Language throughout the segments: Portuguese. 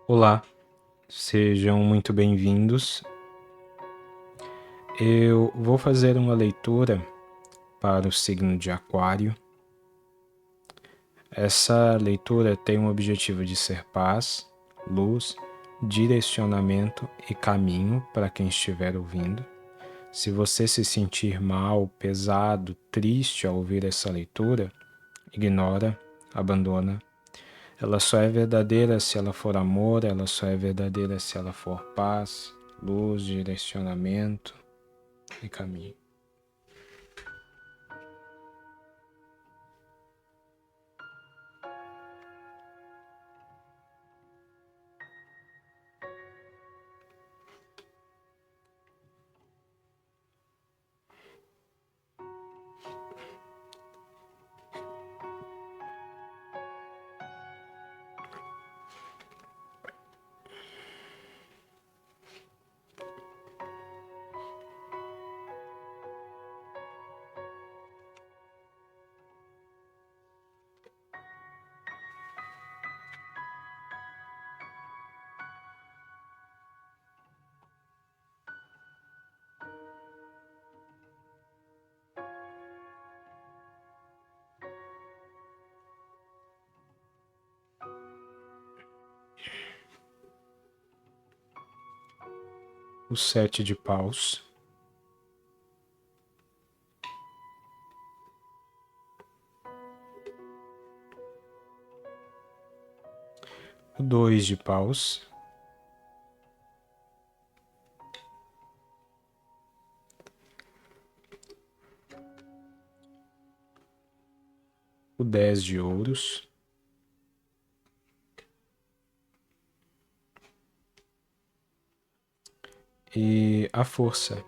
Olá, sejam muito bem-vindos. Eu vou fazer uma leitura para o signo de Aquário. Essa leitura tem o objetivo de ser paz, luz, direcionamento e caminho para quem estiver ouvindo. Se você se sentir mal, pesado, triste ao ouvir essa leitura, ignora, abandona. Ela só é verdadeira se ela for amor, ela só é verdadeira se ela for paz, luz, direcionamento e caminho. O 7 de paus, o 2 de paus, o 10 de ouros, e a força.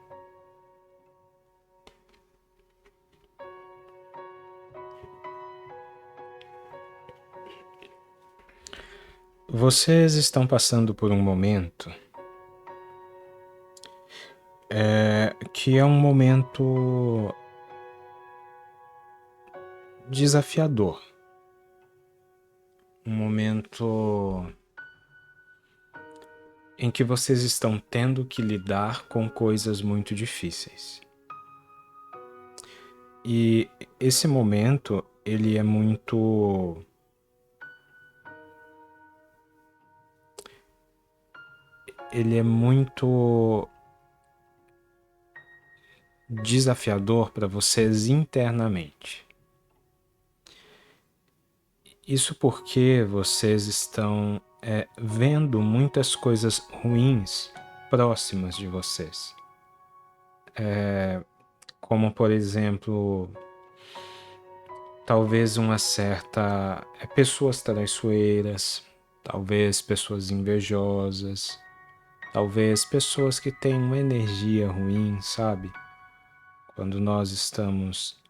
Vocês estão passando por um momento que é um momento desafiador, um momento em que vocês estão tendo que lidar com coisas muito difíceis. E esse momento, ele é muito desafiador para vocês internamente. Isso porque vocês estão vendo muitas coisas ruins próximas de vocês. Como, por exemplo, talvez uma certa... pessoas traiçoeiras, talvez pessoas invejosas, talvez pessoas que têm uma energia ruim, sabe? Quando nós estamos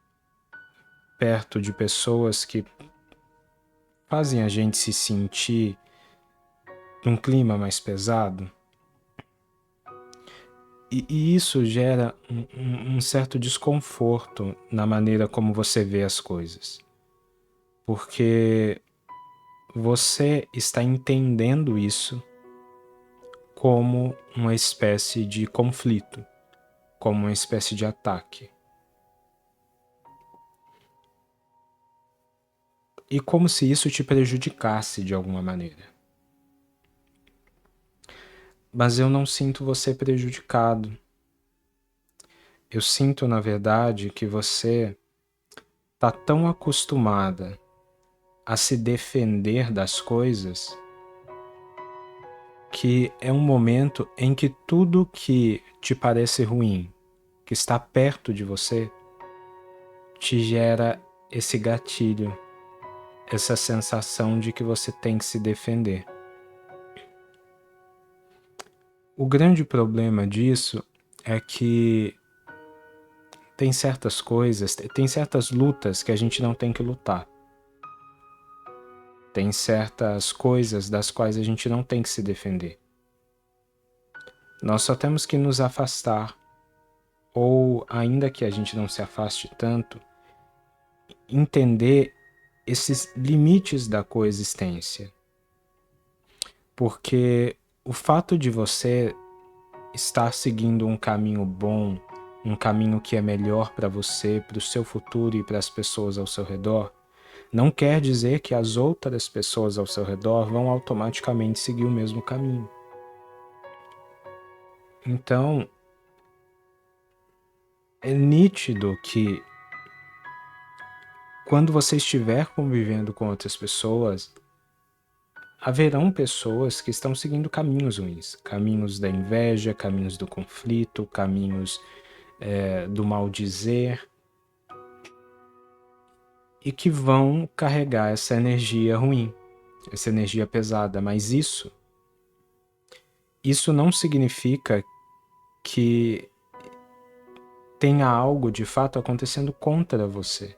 perto de pessoas que fazem a gente se sentir num clima mais pesado. E isso gera um certo desconforto na maneira como você vê as coisas. Porque você está entendendo isso como uma espécie de conflito, como uma espécie de ataque. E como se isso te prejudicasse de alguma maneira. Mas eu não sinto você prejudicado. Eu sinto, na verdade, que você está tão acostumada a se defender das coisas que é um momento em que tudo que te parece ruim, que está perto de você, te gera esse gatilho, essa sensação de que você tem que se defender. O grande problema disso é que tem certas coisas, tem certas lutas que a gente não tem que lutar. Tem certas coisas das quais a gente não tem que se defender. Nós só temos que nos afastar, ou ainda que a gente não se afaste tanto, entender esses limites da coexistência. Porque o fato de você estar seguindo um caminho bom, um caminho que é melhor para você, para o seu futuro e para as pessoas ao seu redor, não quer dizer que as outras pessoas ao seu redor vão automaticamente seguir o mesmo caminho. Então, é nítido que quando você estiver convivendo com outras pessoas, haverão pessoas que estão seguindo caminhos ruins, caminhos da inveja, caminhos do conflito, caminhos do maldizer, e que vão carregar essa energia ruim, essa energia pesada. Mas isso não significa que tenha algo de fato acontecendo contra você.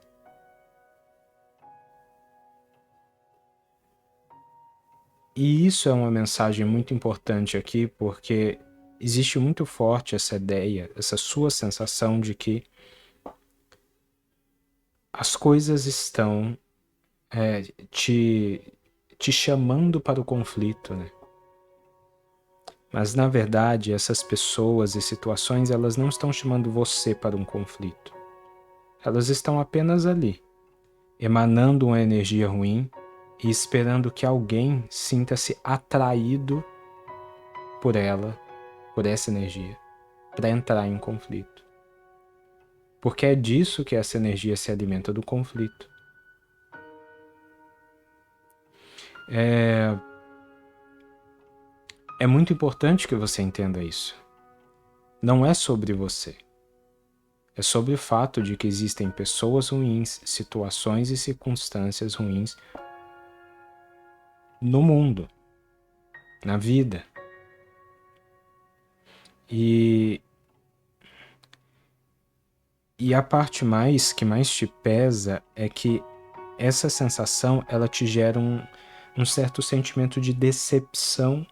E isso é uma mensagem muito importante aqui, porque existe muito forte essa ideia, essa sua sensação de que as coisas estão te chamando para o conflito, né? Mas na verdade, essas pessoas e situações, elas não estão chamando você para um conflito. Elas estão apenas ali, emanando uma energia ruim e esperando que alguém sinta-se atraído por ela, por essa energia, para entrar em conflito. Porque é disso que essa energia se alimenta, do conflito. É muito importante que você entenda isso. Não é sobre você. É sobre o fato de que existem pessoas ruins, situações e circunstâncias ruins no mundo, na vida. E a parte que mais te pesa é que essa sensação, ela te gera um certo sentimento de decepção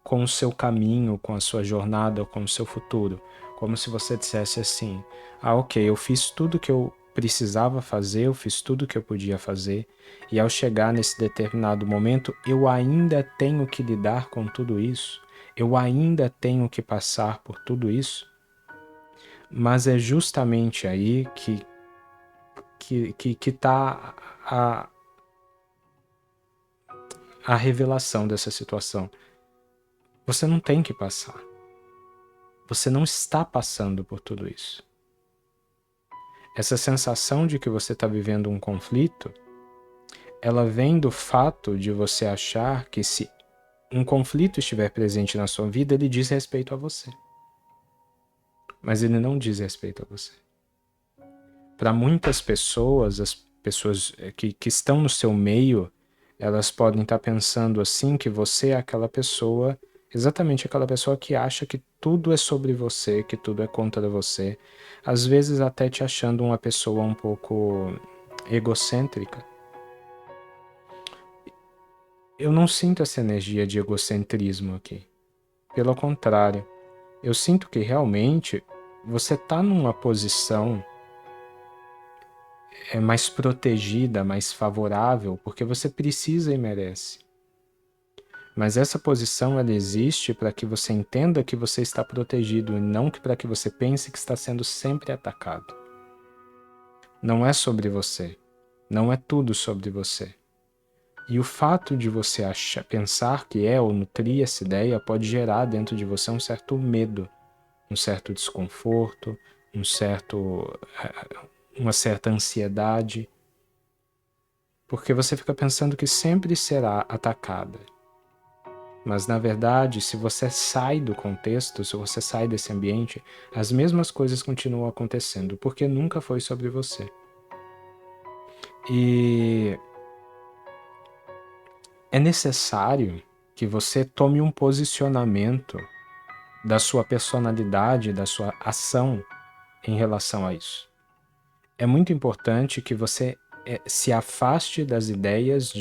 com o seu caminho, com a sua jornada, com o seu futuro. Como se você dissesse assim: ok, eu fiz tudo que eu precisava fazer, eu fiz tudo que eu podia fazer, e ao chegar nesse determinado momento, eu ainda tenho que lidar com tudo isso, eu ainda tenho que passar por tudo isso. Mas é justamente aí que está a revelação dessa situação. Você não tem que passar. Você não está passando por tudo isso. Essa sensação de que você está vivendo um conflito, ela vem do fato de você achar que se um conflito estiver presente na sua vida, ele diz respeito a você. Mas ele não diz respeito a você. Para muitas pessoas, as pessoas que estão no seu meio, elas podem estar pensando assim que você é aquela pessoa, exatamente aquela pessoa que acha que tudo é sobre você, que tudo é contra você. Às vezes até te achando uma pessoa um pouco egocêntrica. Eu não sinto essa energia de egocentrismo aqui. Pelo contrário, eu sinto que realmente você está numa posição mais protegida, mais favorável, porque você precisa e merece. Mas essa posição, ela existe para que você entenda que você está protegido e não para que você pense que está sendo sempre atacado. Não é sobre você. Não é tudo sobre você. E o fato de você pensar que é ou nutrir essa ideia pode gerar dentro de você um certo medo, um certo desconforto, uma certa ansiedade, porque você fica pensando que sempre será atacada. Mas, na verdade, se você sai do contexto, se você sai desse ambiente, as mesmas coisas continuam acontecendo, porque nunca foi sobre você. E é necessário que você tome um posicionamento da sua personalidade, da sua ação em relação a isso. É muito importante que você se afaste das ideias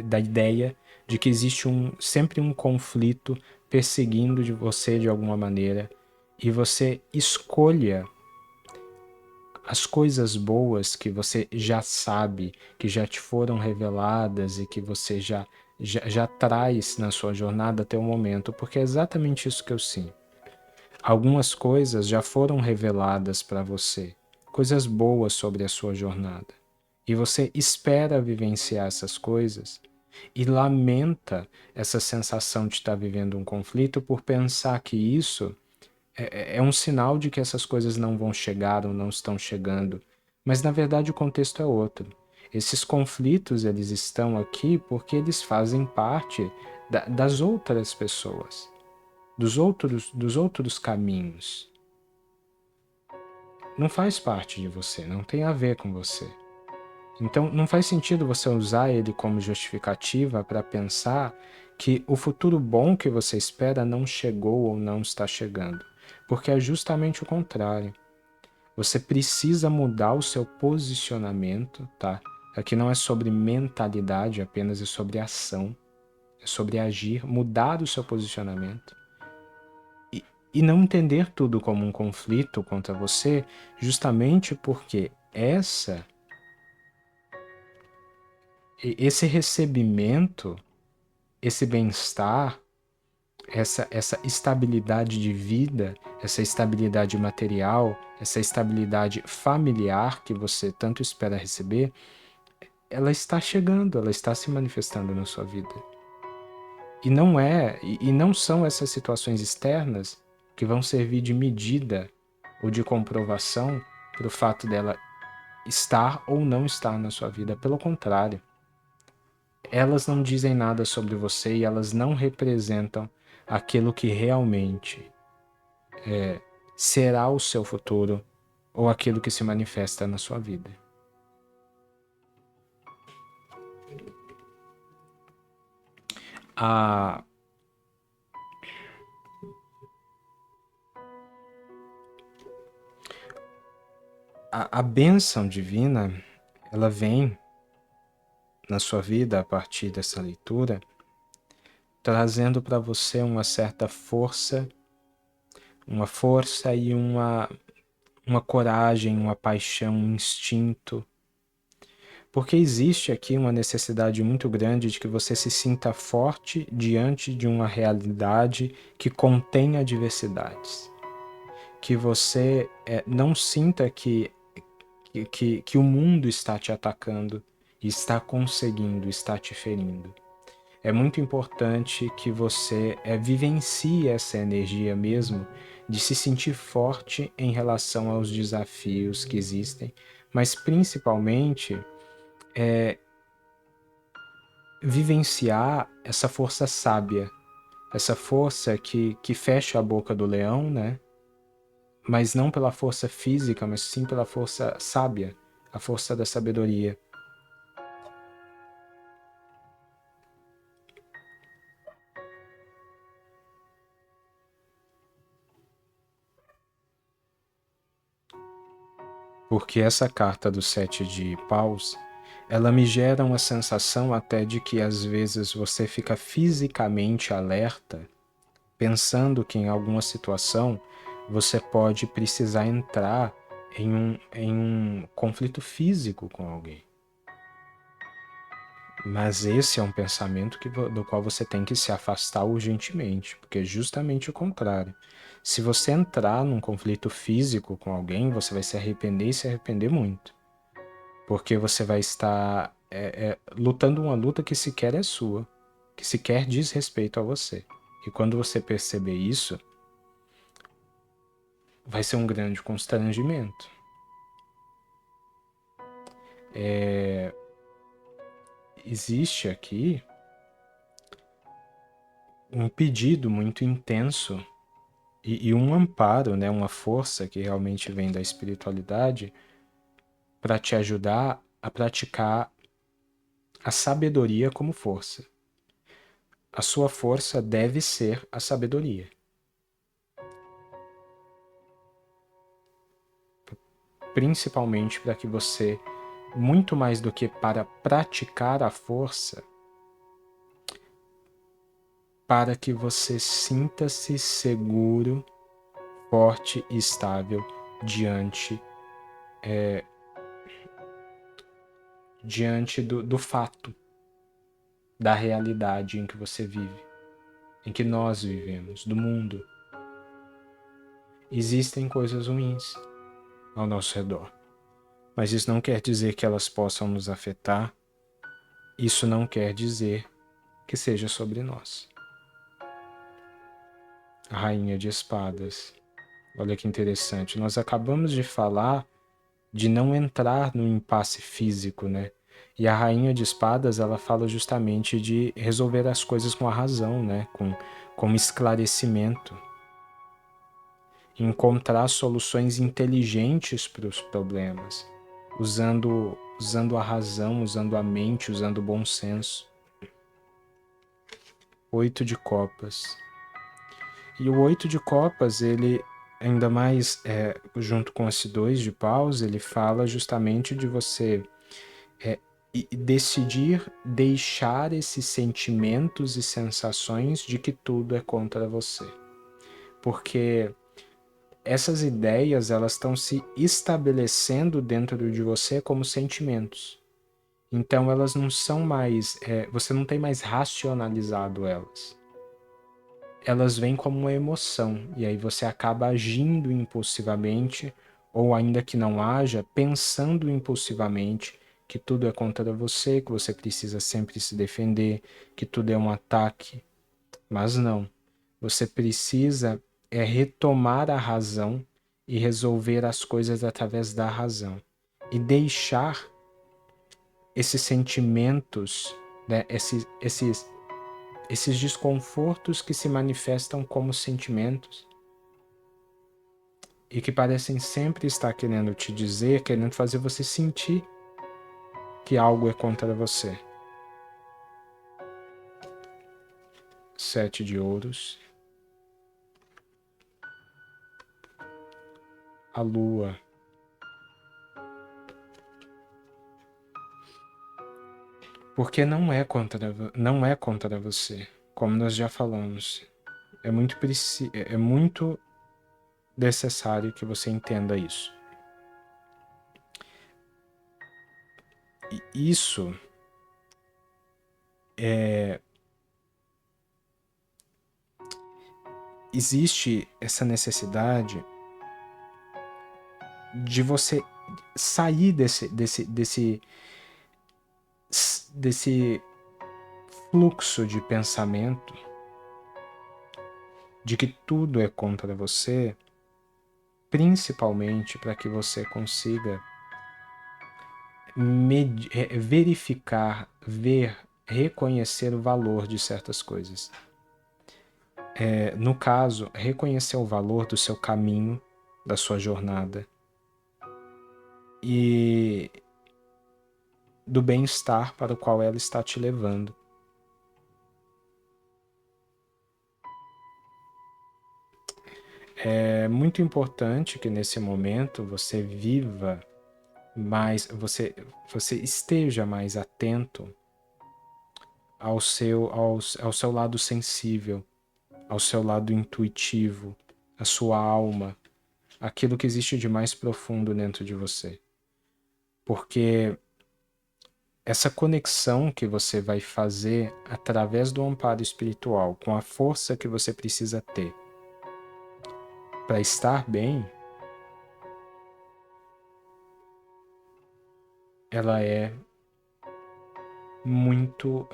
da ideia de que existe sempre um conflito perseguindo de você de alguma maneira, e você escolha as coisas boas que você já sabe, que já te foram reveladas e que você já traz na sua jornada até o momento, porque é exatamente isso que eu sinto. Algumas coisas já foram reveladas para você, coisas boas sobre a sua jornada. E você espera vivenciar essas coisas e lamenta essa sensação de estar vivendo um conflito por pensar que isso é um sinal de que essas coisas não vão chegar ou não estão chegando. Mas na verdade o contexto é outro. Esses conflitos eles estão aqui porque eles fazem parte das outras pessoas, dos outros caminhos. Não faz parte de você, não tem a ver com você. Então não faz sentido você usar ele como justificativa para pensar que o futuro bom que você espera não chegou ou não está chegando, porque é justamente o contrário. Você precisa mudar o seu posicionamento, tá? Aqui não é sobre mentalidade apenas, é sobre ação, é sobre agir, mudar o seu posicionamento e não entender tudo como um conflito contra você, justamente porque esse recebimento, esse bem-estar, essa estabilidade de vida, essa estabilidade material, essa estabilidade familiar que você tanto espera receber, ela está chegando, ela está se manifestando na sua vida. E não são essas situações externas que vão servir de medida ou de comprovação para o fato dela estar ou não estar na sua vida. Pelo contrário, elas não dizem nada sobre você e elas não representam aquilo que realmente será o seu futuro ou aquilo que se manifesta na sua vida. A, a bênção divina, ela vem na sua vida a partir dessa leitura, trazendo para você uma certa força, e uma coragem, uma paixão, um instinto. Porque existe aqui uma necessidade muito grande de que você se sinta forte diante de uma realidade que contém adversidades. Que você não sinta que o mundo está te atacando, está conseguindo, está te ferindo. É muito importante que você vivencie essa energia mesmo de se sentir forte em relação aos desafios que existem, mas principalmente vivenciar essa força sábia, essa força que fecha a boca do leão, né? Mas não pela força física, mas sim pela força sábia, a força da sabedoria. Porque essa carta do Sete de Paus, ela me gera uma sensação até de que às vezes você fica fisicamente alerta, pensando que em alguma situação você pode precisar entrar em um conflito físico com alguém. Mas esse é um pensamento do qual você tem que se afastar urgentemente, porque é justamente o contrário. Se você entrar num conflito físico com alguém, você vai se arrepender e se arrepender muito. Porque você vai estar lutando uma luta que sequer é sua, que sequer diz respeito a você. E quando você perceber isso, vai ser um grande constrangimento. Existe aqui um pedido muito intenso e um amparo, né, uma força que realmente vem da espiritualidade para te ajudar a praticar a sabedoria como força. A sua força deve ser a sabedoria. Principalmente para que você, muito mais do que para praticar a força, para que você sinta-se seguro, forte e estável diante do fato. da realidade em que você vive, em que nós vivemos, do mundo. Existem coisas ruins ao nosso redor, mas isso não quer dizer que elas possam nos afetar, isso não quer dizer que seja sobre nós. A Rainha de Espadas. Olha que interessante. Nós acabamos de falar de não entrar no impasse físico, né? E a Rainha de Espadas, ela fala justamente de resolver as coisas com a razão, né? Com esclarecimento. Encontrar soluções inteligentes para os problemas, usando a razão, usando a mente, usando o bom senso. 8 de copas. E o 8 de copas, ele, ainda mais junto com esse 2 de paus, ele fala justamente de você decidir deixar esses sentimentos e sensações de que tudo é contra você. Porque essas ideias, elas estão se estabelecendo dentro de você como sentimentos. Então elas não são mais, você não tem mais racionalizado elas. Elas vêm como uma emoção, e aí você acaba agindo impulsivamente, ou ainda que não haja, pensando impulsivamente que tudo é contra você, que você precisa sempre se defender, que tudo é um ataque. Mas não. Você precisa retomar a razão e resolver as coisas através da razão. E deixar esses sentimentos, né, esses desconfortos que se manifestam como sentimentos e que parecem sempre estar querendo te dizer, querendo fazer você sentir que algo é contra você. 7 de ouros. A lua. Porque não é contra você, como nós já falamos. É muito necessário que você entenda isso. E isso existe essa necessidade de você sair desse fluxo de pensamento de que tudo é contra você, principalmente para que você consiga verificar, ver, reconhecer o valor de certas coisas. No caso, reconhecer o valor do seu caminho, da sua jornada e do bem-estar para o qual ela está te levando. É muito importante que nesse momento você viva mais, você esteja mais atento ao seu lado sensível, ao seu lado intuitivo, à sua alma, aquilo que existe de mais profundo dentro de você. Porque essa conexão que você vai fazer através do amparo espiritual, com a força que você precisa ter para estar bem, ela é muito,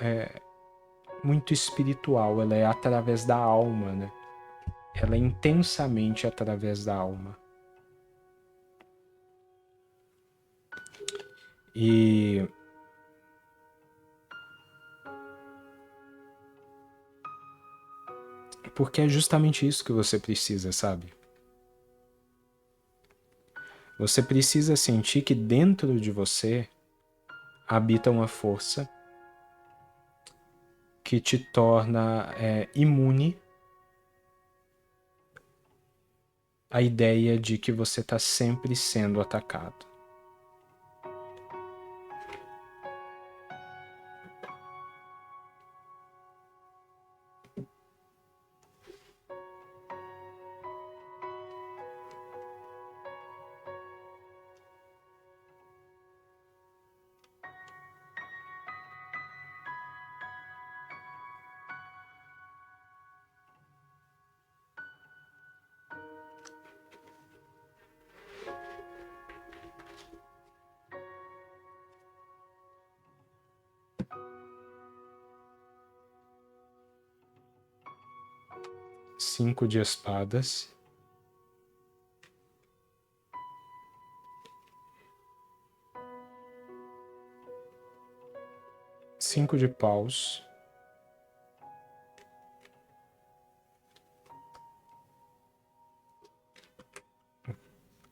muito espiritual, ela é através da alma, né? Ela é intensamente através da alma. E porque é justamente isso que você precisa, sabe? Você precisa sentir que dentro de você habita uma força que te torna imune à ideia de que você está sempre sendo atacado. 5 de espadas, cinco de paus,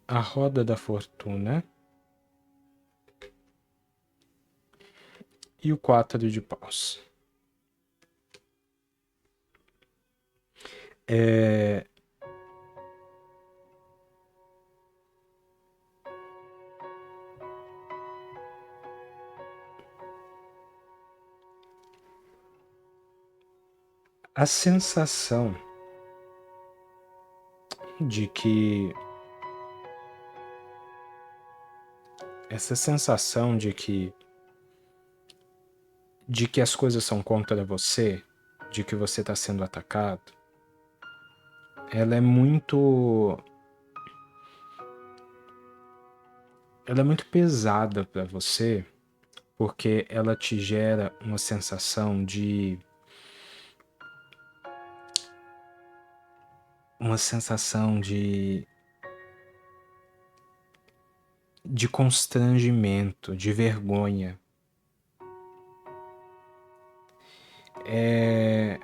a roda da fortuna e o 4 de paus. A sensação de que as coisas são contra você, de que você está sendo atacado, ela é muito pesada para você, porque ela te gera uma sensação de constrangimento, de vergonha. É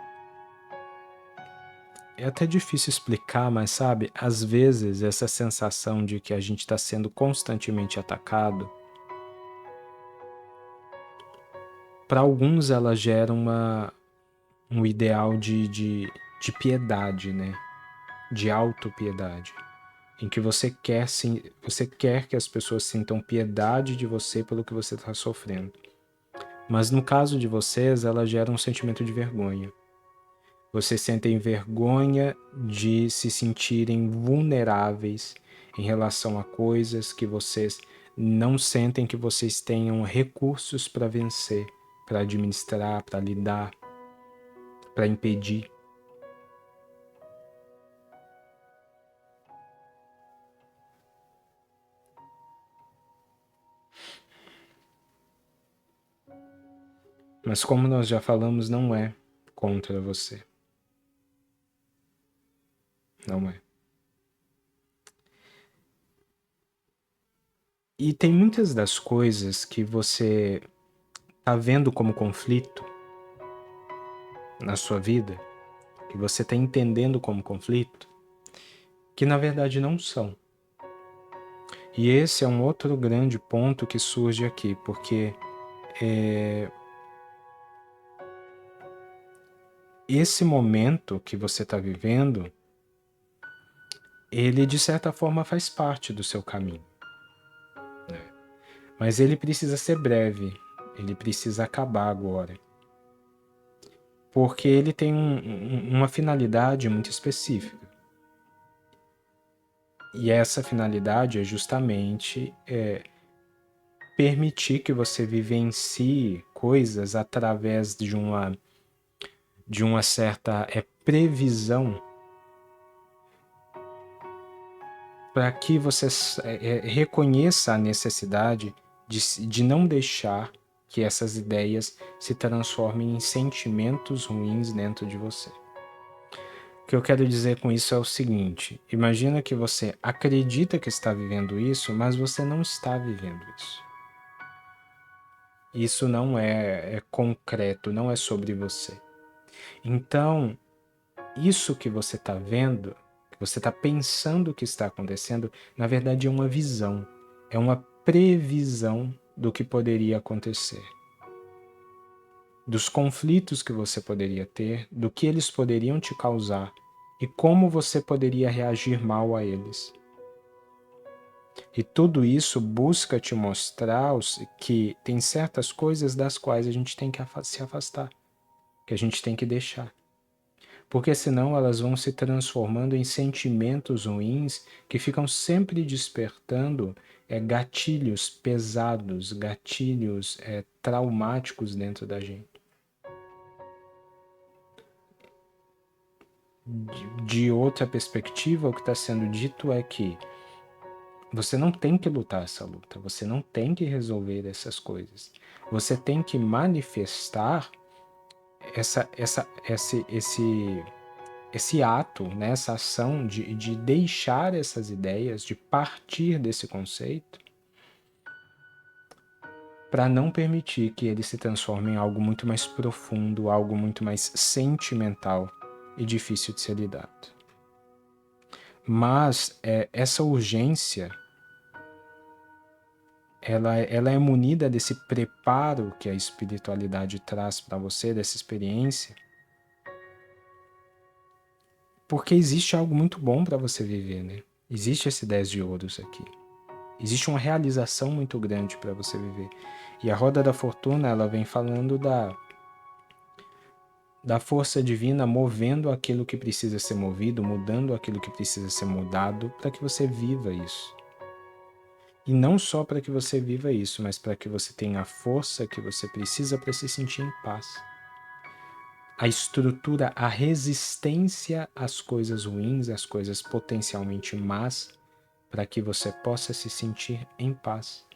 até difícil explicar, mas sabe, às vezes essa sensação de que a gente está sendo constantemente atacado, para alguns ela gera um ideal de piedade, né? De autopiedade, em que você quer que as pessoas sintam piedade de você pelo que você está sofrendo. Mas no caso de vocês, ela gera um sentimento de vergonha. Vocês sentem vergonha de se sentirem vulneráveis em relação a coisas que vocês não sentem que vocês tenham recursos para vencer, para administrar, para lidar, para impedir. Mas como nós já falamos, não é contra você. Não é. E tem muitas das coisas que você está vendo como conflito na sua vida, que você está entendendo como conflito, que na verdade não são. E esse é um outro grande ponto que surge aqui, porque esse momento que você está vivendo, ele de certa forma faz parte do seu caminho, né? Mas ele precisa ser breve, ele precisa acabar agora, porque ele tem uma finalidade muito específica. E essa finalidade é justamente permitir que você vivencie coisas através de uma certa previsão, para que você reconheça a necessidade de não deixar que essas ideias se transformem em sentimentos ruins dentro de você. O que eu quero dizer com isso é o seguinte: imagina que você acredita que está vivendo isso, mas você não está vivendo isso. Isso não é concreto, não é sobre você. Então, isso que você está vendo, que você está pensando que está acontecendo, na verdade é uma visão, é uma previsão do que poderia acontecer, dos conflitos que você poderia ter, do que eles poderiam te causar e como você poderia reagir mal a eles. E tudo isso busca te mostrar que tem certas coisas das quais a gente tem que se afastar, que a gente tem que deixar. Porque senão elas vão se transformando em sentimentos ruins que ficam sempre despertando gatilhos pesados, gatilhos traumáticos dentro da gente. De outra perspectiva, o que está sendo dito é que você não tem que lutar essa luta, você não tem que resolver essas coisas. Você tem que manifestar esse ato, né, essa ação de deixar essas ideias, de partir desse conceito, para não permitir que ele se transforme em algo muito mais profundo, algo muito mais sentimental e difícil de ser lidado. Mas essa urgência, ela é munida desse preparo que a espiritualidade traz para você, dessa experiência, porque existe algo muito bom para você viver, né? Existe esse 10 de ouros aqui. Existe uma realização muito grande para você viver. E a roda da fortuna, ela vem falando da força divina movendo aquilo que precisa ser movido, mudando aquilo que precisa ser mudado, para que você viva isso. E não só para que você viva isso, mas para que você tenha a força que você precisa para se sentir em paz. A estrutura, a resistência às coisas ruins, às coisas potencialmente más, para que você possa se sentir em paz.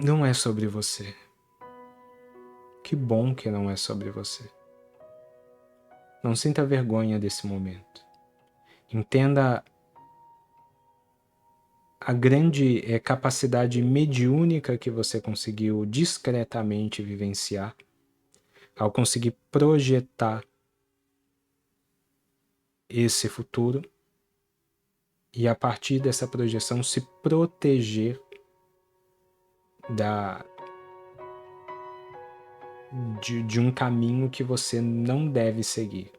Não é sobre você. Que bom que não é sobre você. Não sinta vergonha desse momento. Entenda a grande capacidade mediúnica que você conseguiu discretamente vivenciar ao conseguir projetar esse futuro e, a partir dessa projeção, se proteger de um caminho que você não deve seguir.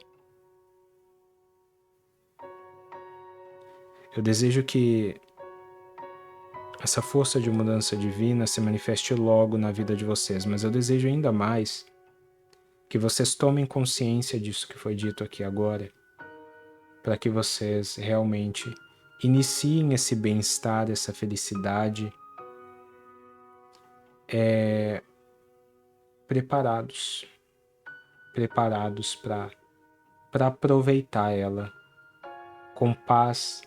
Eu desejo que essa força de mudança divina se manifeste logo na vida de vocês, mas eu desejo ainda mais que vocês tomem consciência disso que foi dito aqui agora, para que vocês realmente iniciem esse bem-estar, essa felicidade, preparados para aproveitar ela com paz,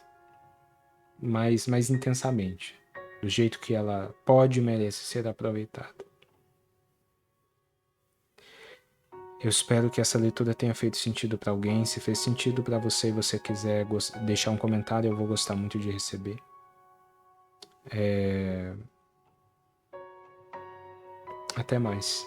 mais intensamente, do jeito que ela pode e merece ser aproveitada. Eu espero que essa leitura tenha feito sentido para alguém. Se fez sentido para você e você quiser deixar um comentário, eu vou gostar muito de receber. Até mais.